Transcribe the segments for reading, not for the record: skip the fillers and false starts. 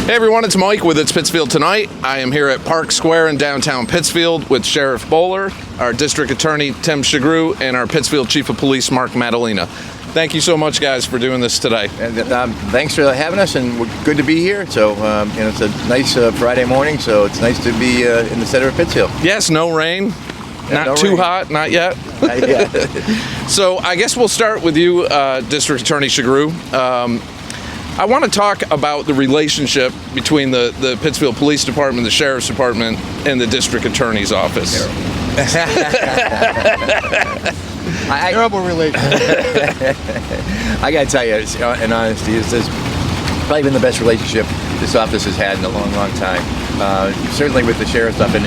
Hey everyone, it's Mike with It's Pittsfield Tonight. I am here at Park Square in downtown Pittsfield with Sheriff Bowler, our District Attorney Tim Shugrue, and our Pittsfield Chief of Police Mark Maddalena. Thank you so much, guys, for doing this today. And thanks for having us, and we're good to be here. So, it's a nice Friday morning, so it's nice to be in the center of Pittsfield. Yes, no rain. Not too hot, not yet. So I guess we'll start with you, District Attorney Shugrue. I want to talk about the relationship between the Pittsfield Police Department, the Sheriff's Department, and the District Attorney's Office. Terrible relationship. I got to tell you, in honesty, this has probably been the best relationship this office has had in a long, long time. Certainly with the Sheriff's stuff and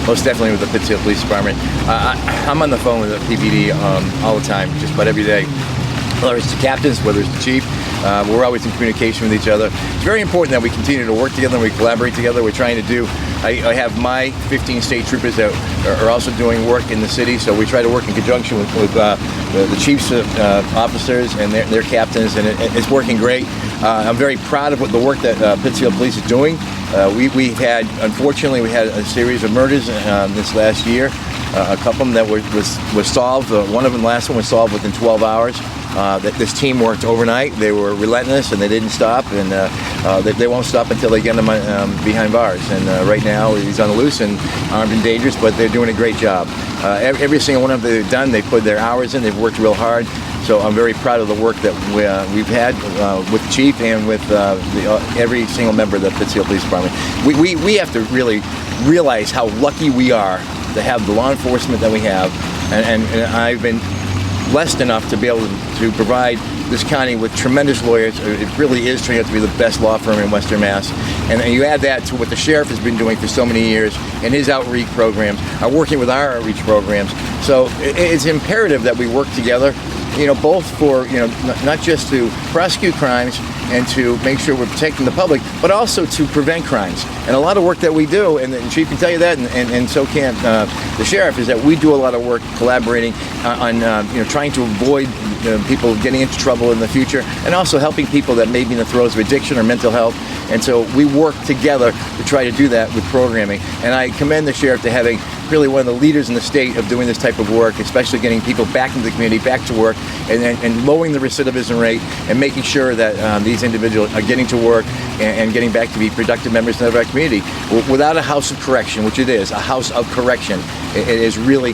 most definitely with the Pittsfield Police Department. I'm on the phone with the PPD all the time, just about every day. Whether it's the captains, whether it's the chief, we're always in communication with each other. It's very important that we continue to work together and we collaborate together. We're trying to do, I have my 15 state troopers that are also doing work in the city, so we try to work in conjunction with the chief's officers and their captains, and it's working great. I'm very proud of the work that Pittsfield Police is doing. Unfortunately, we had a series of murders this last year. A couple of them that was solved. One of them, the last one, was solved within 12 hours. This team worked overnight. They were relentless, and they didn't stop, and they won't stop until they get him behind bars. And right now, he's on the loose and armed and dangerous, but they're doing a great job. Every single one of them they've done, they put their hours in. They've worked real hard. So I'm very proud of the work that we've had with the chief and with every single member of the Pittsfield Police Department. We have to really realize how lucky we are to have the law enforcement that we have, and I've been blessed enough to be able to provide this county with tremendous lawyers. It really is turning out to be the best law firm in Western Mass. And you add that to what the sheriff has been doing for so many years, and his outreach programs, are working with our outreach programs. So it's imperative that we work together, both for, not just to prosecute crimes and to make sure we're protecting the public, but also to prevent crimes. And a lot of work that we do, and the chief can tell you that, and so can the sheriff, is that we do a lot of work collaborating on trying to avoid people getting into trouble in the future, and also helping people that may be in the throes of addiction or mental health. And so we work together to try to do that with programming. And I commend the sheriff to having really one of the leaders in the state of doing this type of work, especially getting people back into the community, back to work, and lowering the recidivism rate, and making sure that these individuals are getting to work and getting back to be productive members of our community. Without a house of correction, which it is, a house of correction, it is really,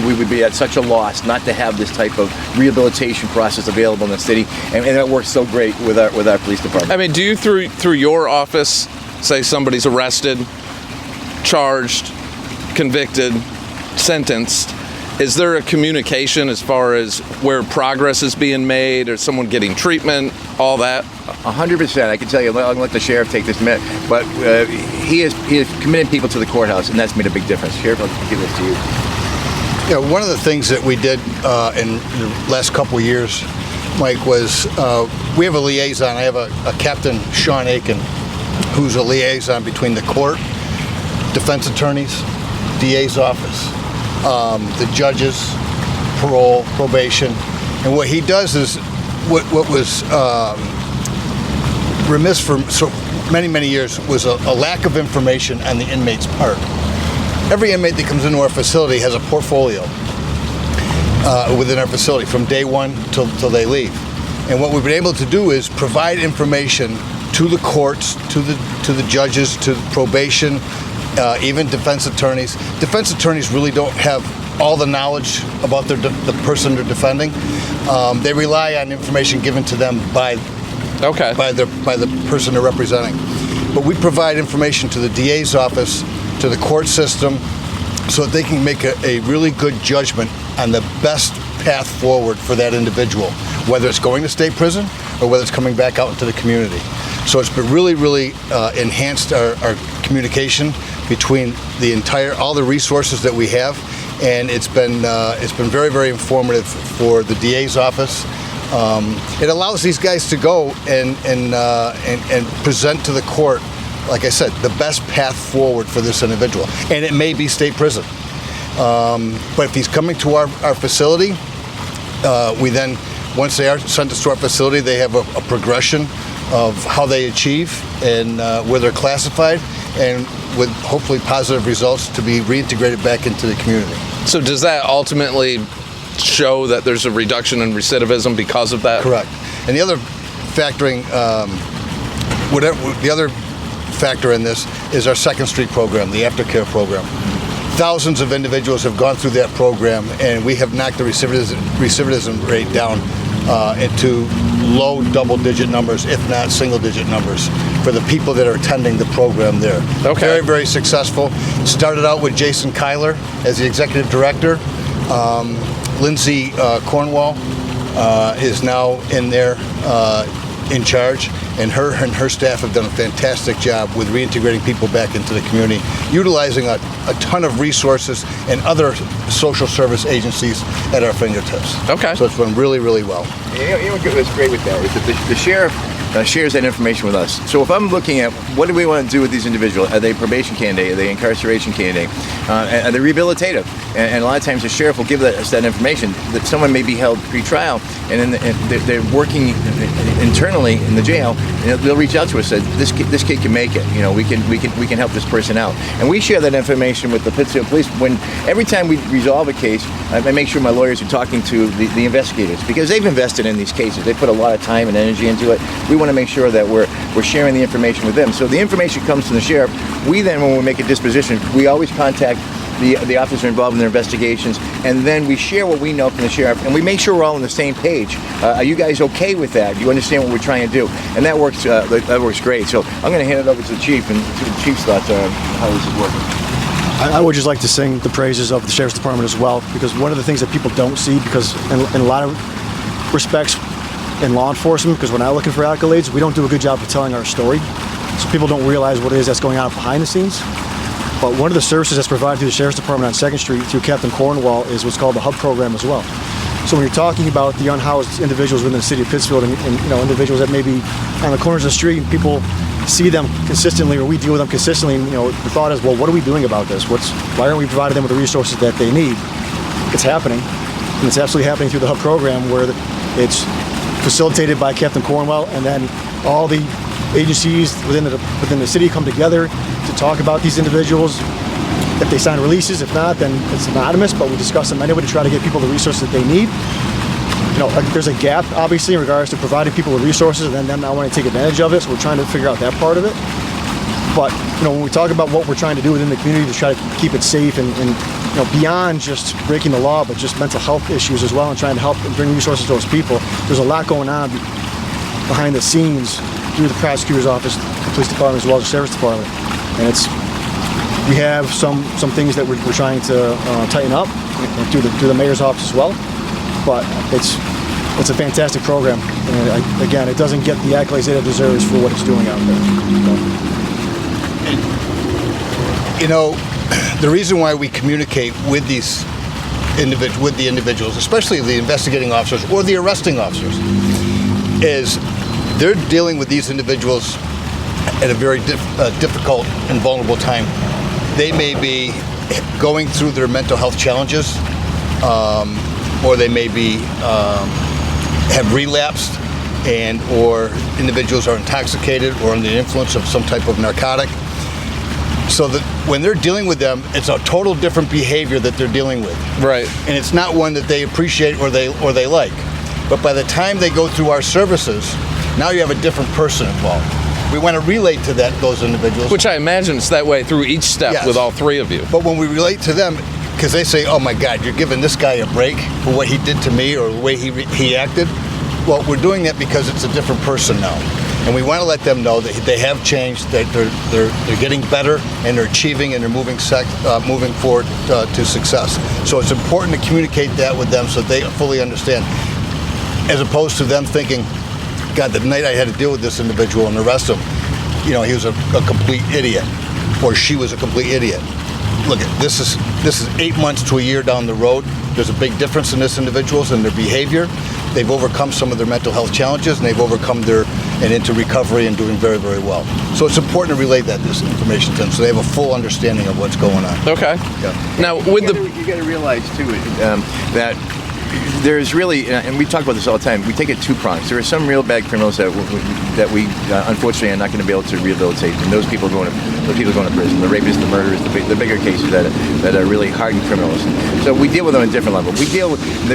we would be at such a loss not to have this type of rehabilitation process available in the city, and that works so great with our police department. I mean, do you through your office, say somebody's arrested, charged, convicted, sentenced, is there a communication as far as where progress is being made, or someone getting treatment, all that? 100%. I can tell you, I'll let the sheriff take this minute, but he has committed people to the courthouse, and that's made a big difference. Sheriff, I'll give this to you. Yeah, one of the things that we did in the last couple of years, Mike, was we have a liaison. I have a Captain Sean Aiken, who's a liaison between the court, defense attorneys, DA's office, the judges, parole, probation. And what he does is what was remiss for so many years was a lack of information on the inmate's part. Every inmate that comes into our facility has a portfolio within our facility from day one till they leave. And what we've been able to do is provide information to the courts, to the judges, to probation, even defense attorneys. Defense attorneys really don't have all the knowledge about the person they're defending. They rely on information given to them by the person they're representing. But we provide information to the DA's office, to the court system, so that they can make a really good judgment on the best path forward for that individual, whether it's going to state prison or whether it's coming back out into the community. So it's been really enhanced our communication between all the resources that we have, and it's been very informative for the DA's office. It allows these guys to go and present to the court, like I said, the best path forward for this individual, and it may be state prison. But if he's coming to our facility, we then, once they are sent to our facility, they have a progression of how they achieve and where they're classified, and with hopefully positive results to be reintegrated back into the community. So does that ultimately show that there's a reduction in recidivism because of that? Correct. And the other factor in this is our Second Street program, the aftercare program. Thousands of individuals have gone through that program, and we have knocked the recidivism rate down into low double-digit numbers, if not single-digit numbers, for the people that are attending the program there. Okay. Very, very successful. Started out with Jason Kyler as the executive director. Lindsay Cornwall is now in there in charge, and her staff have done a fantastic job with reintegrating people back into the community, utilizing a ton of resources and other social service agencies at our fingertips. Okay. So it's run really, really well. You know what's great with that is that the sheriff shares that information with us. So if I'm looking at what do we want to do with these individuals, are they probation candidate, are they incarceration candidate, are they rehabilitative? And a lot of times the sheriff will give us that information that someone may be held pre-trial, and they're working internally in the jail, and they'll reach out to us and say, this kid can make it. You know, we can help this person out, and we share that information with the Pittsfield Police. When every time we resolve a case, I make sure my lawyers are talking to the investigators, because they've invested in these cases. They put a lot of time and energy into it. We want to make sure that we're sharing the information with them. So the information comes to the sheriff. We then, when we make a disposition, we always contact the officer involved in their investigations, and then we share what we know from the sheriff, and we make sure we're all on the same page. Are you guys okay with that? Do you understand what we're trying to do? And that works. That works great. So I'm going to hand it over to the chief and see what the chief's thoughts are on how this is working. I would just like to sing the praises of the Sheriff's Department as well, because one of the things that people don't see, because in a lot of respects in law enforcement, because we're not looking for accolades, we don't do a good job of telling our story. So people don't realize what it is that's going on behind the scenes. But one of the services that's provided through the Sheriff's Department on 2nd Street through Captain Cornwall is what's called the HUB program as well. So when you're talking about the unhoused individuals within the city of Pittsfield, and you know, individuals that may be on the corners of the street, and people see them consistently, or we deal with them consistently, and, you know, the thought is, well, what are we doing about this? Why aren't we providing them with the resources that they need? It's happening, and it's absolutely happening through the HUB program, where it's facilitated by Captain Cornwall, and then all the agencies within the city come together to talk about these individuals. If they sign releases, if not, then it's anonymous, but we discuss them anyway to try to get people the resources that they need. You know, there's a gap, obviously, in regards to providing people with resources and then them not wanting to take advantage of it, so we're trying to figure out that part of it. But, you know, when we talk about what we're trying to do within the community to try to keep it safe and you know, beyond just breaking the law, but just mental health issues as well, and trying to help and bring resources to those people, there's a lot going on behind the scenes through the prosecutor's office, the police department, as well as the sheriff's department. And we have some things that we're trying to tighten up through the mayor's office as well. But it's a fantastic program. And again, it doesn't get the accolades that it deserves for what it's doing out there. You know, the reason why we communicate with the individuals, especially the investigating officers or the arresting officers, is they're dealing with these individuals at a very difficult and vulnerable time. They may be going through their mental health challenges, or they may be have relapsed, or individuals are intoxicated or under the influence of some type of narcotic. So that when they're dealing with them, it's a total different behavior that they're dealing with. Right. And it's not one that they appreciate or they like. But by the time they go through our services, now you have a different person involved. We want to relate to those individuals. Which I imagine it's that way through each step. Yes. With all three of you. But when we relate to them, because they say, oh my God, you're giving this guy a break for what he did to me or the way he acted. Well, we're doing that because it's a different person now. And we want to let them know that they have changed, that they're getting better, and they're achieving, and they're moving forward to success. So it's important to communicate that with them so that they fully understand, as opposed to them thinking, God, the night I had to deal with this individual and arrest him, you know, he was a complete idiot, or she was a complete idiot. Look, this is 8 months to a year down the road. There's a big difference in this individuals and their behavior. They've overcome some of their mental health challenges, and they've overcome and into recovery and doing very, very well. So it's important to relay this information to them so they have a full understanding of what's going on. Okay. Yeah. Now, you got to realize too that there's really, and we talk about this all the time, we take it two prongs. There are some real bad criminals that we unfortunately are not going to be able to rehabilitate, and those people are going to prison. The rapists, the murderers, the bigger cases that are really hardened criminals. So we deal with them on a different level.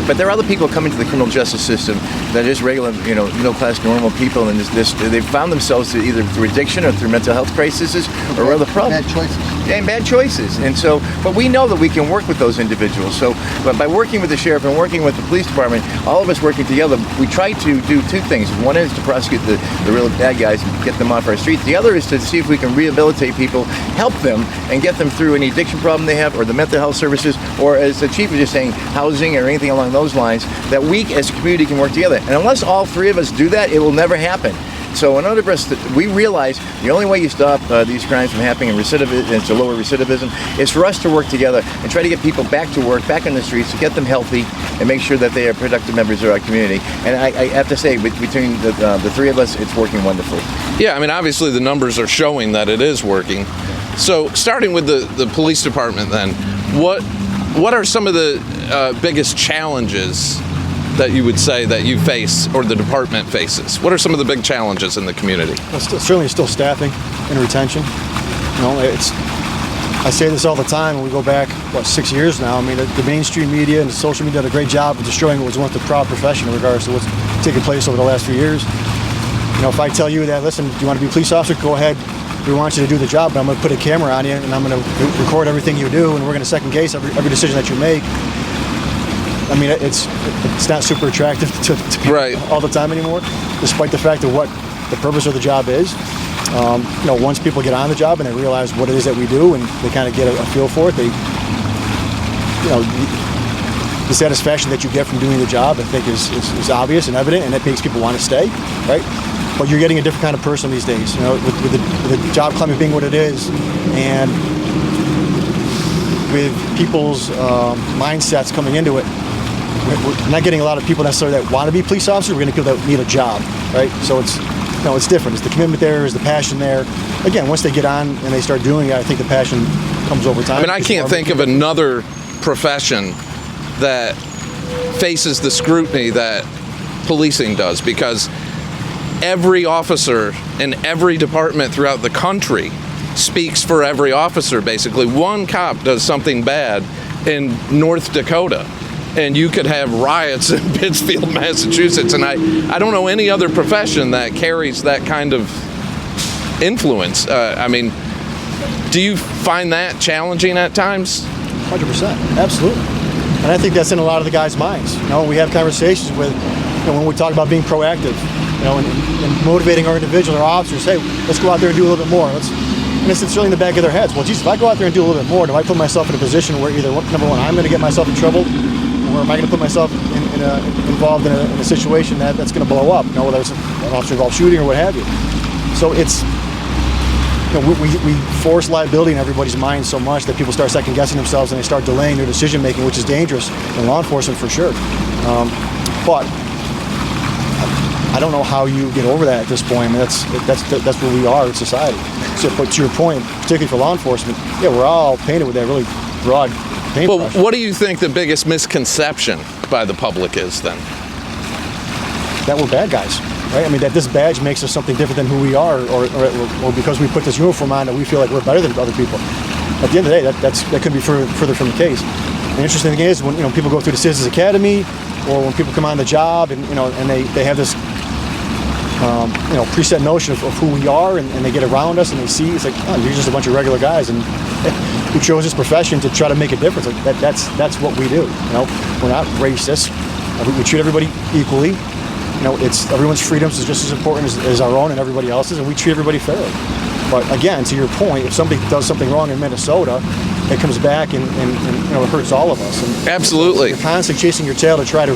But there are other people coming to the criminal justice system that are just regular, middle class, normal people, and they've found themselves either through addiction or through mental health crises or other problems. Bad choices. And bad choices. And so, but we know that we can work with those individuals. So, but by working with the sheriff and working with the police department, all of us working together, we try to do two things. One is to prosecute the real bad guys and get them off our streets. The other is to see if we can rehabilitate people, help them, and get them through any addiction problem they have, or the mental health services, or as the chief was just saying, housing or anything along those lines, that we as a community can work together. And unless all three of us do that, it will never happen. So in order for us to, we realize the only way you stop these crimes from happening and to lower recidivism is for us to work together and try to get people back to work, back on the streets, to get them healthy and make sure that they are productive members of our community. And I have to say, between the three of us, it's working wonderful. Yeah, I mean, obviously the numbers are showing that it is working. So starting with the police department then, what are some of the biggest challenges that you would say that you face or the department faces? What are some of the big challenges in the community? Well, certainly still staffing and retention. I say this all the time, when we go back, 6 years now. I mean, the mainstream media and the social media did a great job of destroying what was once the proud profession in regards to what's taken place over the last few years. If I tell you that, listen, do you want to be a police officer? Go ahead. We want you to do the job, but I'm going to put a camera on you and I'm going to record everything you do, and we're going to second guess every decision that you make. I mean, it's not super attractive to people right all the time anymore, despite the fact of what the purpose of the job is. Once people get on the job and they realize what it is that we do and they kind of get a feel for it, the satisfaction that you get from doing the job, I think, is obvious and evident, and it makes people want to stay, right? But you're getting a different kind of person these days, with the job climate being what it is, and with people's mindsets coming into it. We're not getting a lot of people necessarily that want to be police officers. We're getting people that need a job, right? So it's different. Is the commitment there? Is the passion there? Again, once they get on and they start doing it, I think the passion comes over time. I mean, I can't think of another profession that faces the scrutiny that policing does, because every officer in every department throughout the country speaks for every officer, basically. One cop does something bad in North Dakota, and you could have riots in Pittsfield, Massachusetts, and I don't know any other profession that carries that kind of influence. I mean, do you find that challenging at times? 100%, absolutely. And I think that's in a lot of the guys' minds. We have conversations with, when we talk about being proactive, and motivating our individual, our officers. Hey, let's go out there and do a little bit more. And it's really in the back of their heads. Well, geez, if I go out there and do a little bit more, do I put myself in a position where either, number one, I'm going to get myself in trouble, or am I going to put myself involved in a situation that's going to blow up? Whether it's an officer-involved shooting or what have you. So it's, we force liability in everybody's mind so much that people start second-guessing themselves and they start delaying their decision-making, which is dangerous in law enforcement for sure. But I don't know how you get over that at this point. I mean, that's where we are in society. So, but to your point, particularly for law enforcement, yeah, we're all painted with that really broad paintbrush. Well, what do you think the biggest misconception by the public is then? That we're bad guys, right? I mean, that this badge makes us something different than who we are, or because we put this uniform on that we feel like we're better than other people. At the end of the day, that could be further from the case. The interesting thing is when people go through the Citizens Academy, or when people come on the job and and they have this preset notion of who we are, and they get around us and they see it's like, oh, you're just a bunch of regular guys and who chose this profession to try to make a difference. Like that's what we do. We're not racist. We treat everybody equally. It's everyone's freedoms is just as important as our own and everybody else's, and we treat everybody fairly. But again, to your point, if somebody does something wrong in Minnesota, it comes back and it hurts all of us. And absolutely, you're constantly chasing your tail to try to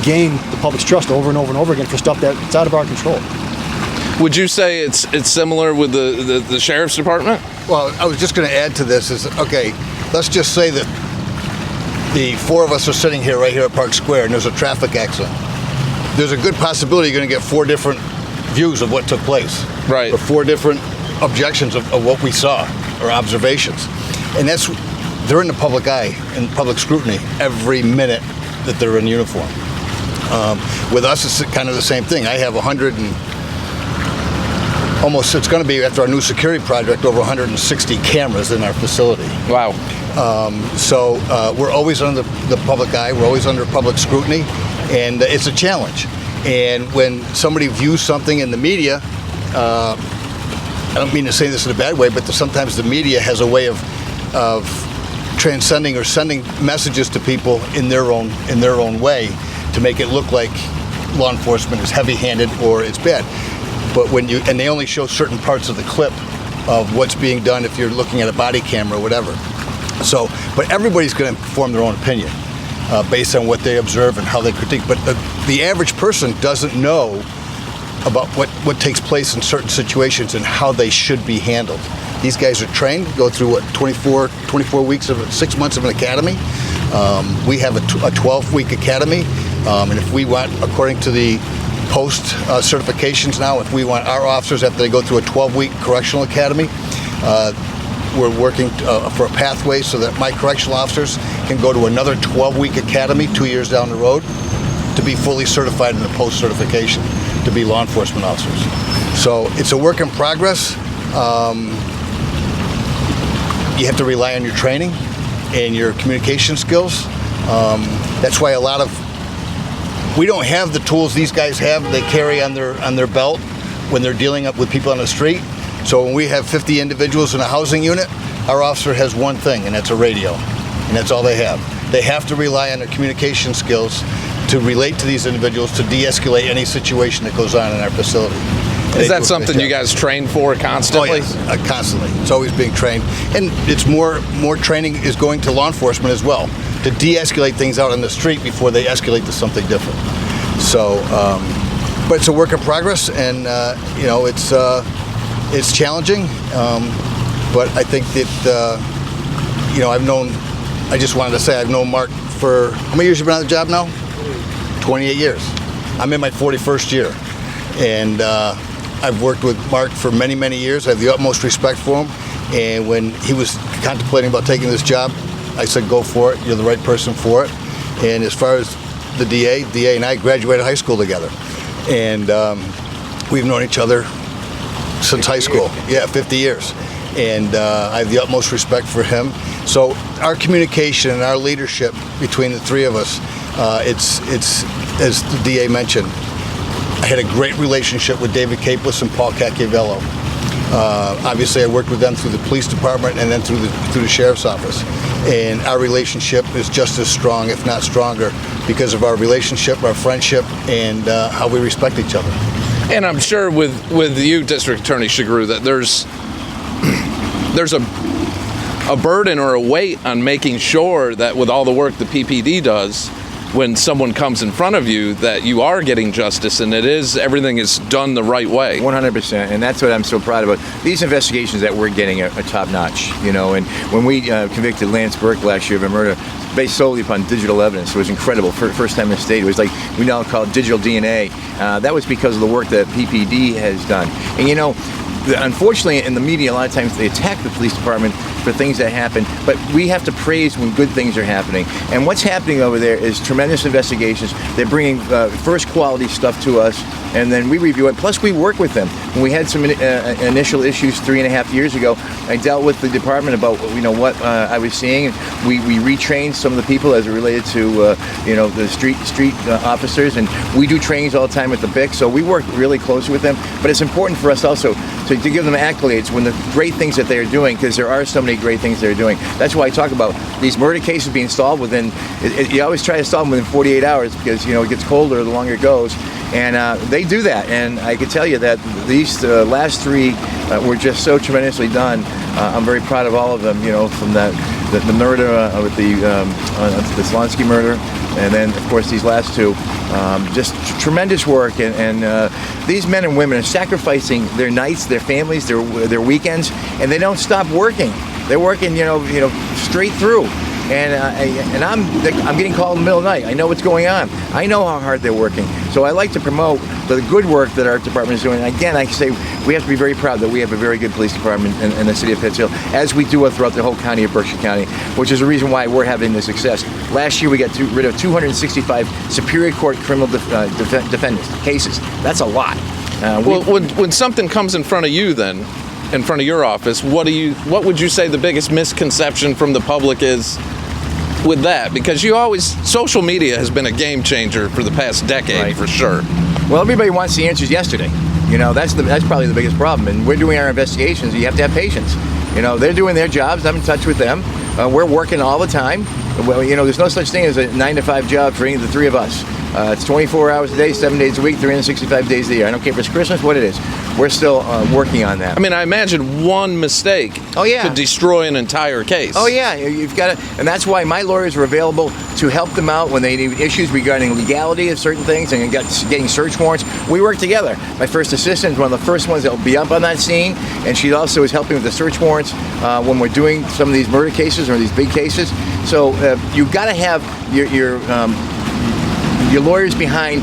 gain the public's trust over and over and over again for stuff that's out of our control. Would you say it's similar with the sheriff's department? Well, I was just going to add to this is, okay, let's just say that the four of us are sitting here right here at Park Square and there's a traffic accident. There's a good possibility you're going to get four different views of what took place. Right. Or four different objections of what we saw or observations. And that's they're in the public eye and public scrutiny every minute that they're in uniform. With us, it's kind of the same thing. I have it's going to be, after our new security project, over 160 cameras in our facility. Wow. So we're always under the public eye, we're always under public scrutiny, and it's a challenge. And when somebody views something in the media, I don't mean to say this in a bad way, but sometimes the media has a way of transcending or sending messages to people in their own way to make it look like law enforcement is heavy-handed or it's bad. But and they only show certain parts of the clip of what's being done if you're looking at a body camera or whatever. So, but everybody's going to form their own opinion based on what they observe and how they critique. But the average person doesn't know about what takes place in certain situations and how they should be handled. These guys are trained, go through 24 weeks 6 months of an academy. We have a 12-week academy, and if we want, according to the post certifications now, if we want our officers, after they go through a 12-week correctional academy, we're working for a pathway so that my correctional officers can go to another 12-week academy 2 years down the road to be fully certified in the post certification to be law enforcement officers. So it's a work in progress. You have to rely on your training and your communication skills. That's why we don't have the tools these guys have. They carry on their belt when they're dealing with people on the street. So when we have 50 individuals in a housing unit, our officer has one thing, and that's a radio, and that's all they have. They have to rely on their communication skills to relate to these individuals, to de-escalate any situation that goes on in our facility. Is that something you guys train for constantly? Oh, yes, constantly. It's always being trained. And it's more training is going to law enforcement as well, to de-escalate things out on the street before they escalate to something different. So, but it's a work in progress, and it's challenging. But I think that I've known Mark for, how many years have you been on the job now? 28 years. I'm in my 41st year, and I've worked with Mark for many, many years. I have the utmost respect for him, and when he was contemplating about taking this job, I said, go for it. You're the right person for it. And as far as the DA and I graduated high school together, and we've known each other since high school. Yeah, 50 years. And I have the utmost respect for him. So our communication and our leadership between the three of us, it's as the DA mentioned, I had a great relationship with David Capeless and Paul Cacchiavello. Obviously, I worked with them through the police department and then through the sheriff's office. And our relationship is just as strong, if not stronger, because of our relationship, our friendship, and how we respect each other. And I'm sure with you, District Attorney Shugrue, that there's a burden or a weight on making sure that with all the work the PPD does, when someone comes in front of you, that you are getting justice and everything is done the right way. 100%, and that's what I'm so proud about. These investigations that we're getting are top notch, and when we convicted Lance Burke last year of a murder based solely upon digital evidence, it was incredible. First time in the state, it was like we now call it digital DNA. That was because of the work that PPD has done. And unfortunately, in the media, a lot of times they attack the police department for things that happen, but we have to praise when good things are happening. And what's happening over there is tremendous investigations. They're bringing first quality stuff to us, and then we review it. Plus, we work with them. When we had some initial issues 3.5 years ago, I dealt with the department about what I was seeing. We retrained some of the people as it related to the street officers, and we do trainings all the time at the BIC. So we work really closely with them. But it's important for us also to give them accolades when the great things that they're doing, because there are so many great things they're doing. That's why I talk about these murder cases being solved within. You always try to solve them within 48 hours because it gets colder the longer it goes. And they do that, and I can tell you that these last three were just so tremendously done. I'm very proud of all of them. From the murder with the Slonsky murder, and then of course these last two, just tremendous work. And these men and women are sacrificing their nights, their families, their weekends, and they don't stop working. They're working, straight through. And I'm getting called in the middle of the night. I know what's going on. I know how hard they're working. So I like to promote the good work that our department is doing. And again, I say we have to be very proud that we have a very good police department in the city of Pittsfield, as we do throughout the whole county of Berkshire County, which is the reason why we're having the success. Last year we got rid of 265 Superior Court criminal defendants cases. That's a lot. Well, when something comes in front of you, then in front of your office, what would you say the biggest misconception from the public is with that? Because social media has been a game changer for the past decade, right, for sure. Well, everybody wants the answers yesterday. You know, that's probably the biggest problem. And we're doing our investigations. You have to have patience. You know, they're doing their jobs. I'm in touch with them. We're working all the time. Well, you know, there's no such thing as a 9-to-5 job for any of the three of us. It's 24 hours a day, 7 days a week, 365 days a year. I don't care if it's Christmas, what it is. We're still working on that. I mean, I imagine one mistake could destroy an entire case. Oh, yeah. You've got to, and that's why my lawyers are available to help them out when they need issues regarding legality of certain things and getting search warrants. We work together. My first assistant is one of the first ones that will be up on that scene, and she also is helping with the search warrants when we're doing some of these murder cases or these big cases. So you've got to have your lawyers behind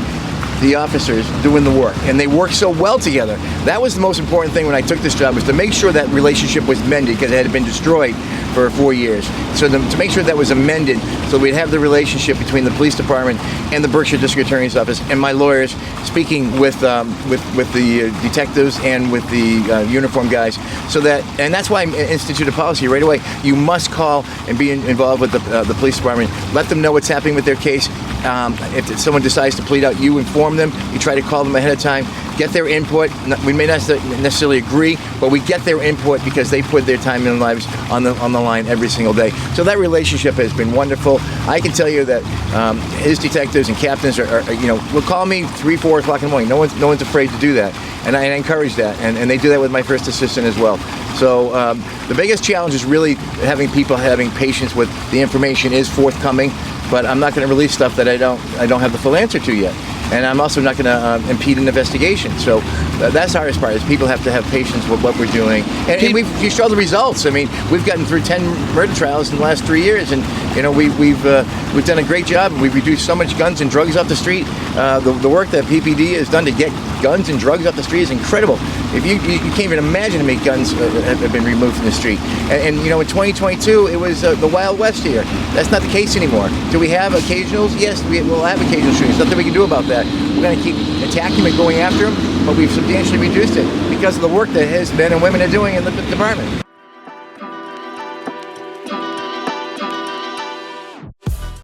the officers doing the work, and they work so well together. That was the most important thing when I took this job, was to make sure that relationship was mended, because it had been destroyed for 4 years. So to make sure that was amended, so we'd have the relationship between the police department and the Berkshire District Attorney's Office and my lawyers speaking with the detectives and with the uniform guys, so that, and that's why I instituted a policy right away. You must call and be involved with the police department. Let them know what's happening with their case. If someone decides to plead out, you inform them. You try to call them ahead of time, get their input. We may not necessarily agree, but we get their input because they put their time and their lives on the line every single day. So that relationship has been wonderful. I can tell you that his detectives and captains will call me 3, 4 o'clock in the morning. No one's afraid to do that, and I encourage that, and they do that with my first assistant as well. So the biggest challenge is really having people having patience with the information is forthcoming, but I'm not going to release stuff that I don't have the full answer to yet. And I'm also not going to impede an investigation. So that's the hardest part, is people have to have patience with what we're doing. And you show the results. I mean, we've gotten through 10 murder trials in the last 3 years, and you know, we've done a great job. We've reduced so much guns and drugs off the street. The work that PPD has done to get guns and drugs off the street is incredible. If you can't even imagine how many guns have been removed from the street. And you know, in 2022, it was the Wild West here. That's not the case anymore. Do we have occasionals? Yes, we'll have occasional shootings. Nothing we can do about that. We're going to keep attacking them and going after them, but we've substantially reduced it because of the work that his men and women are doing in the department.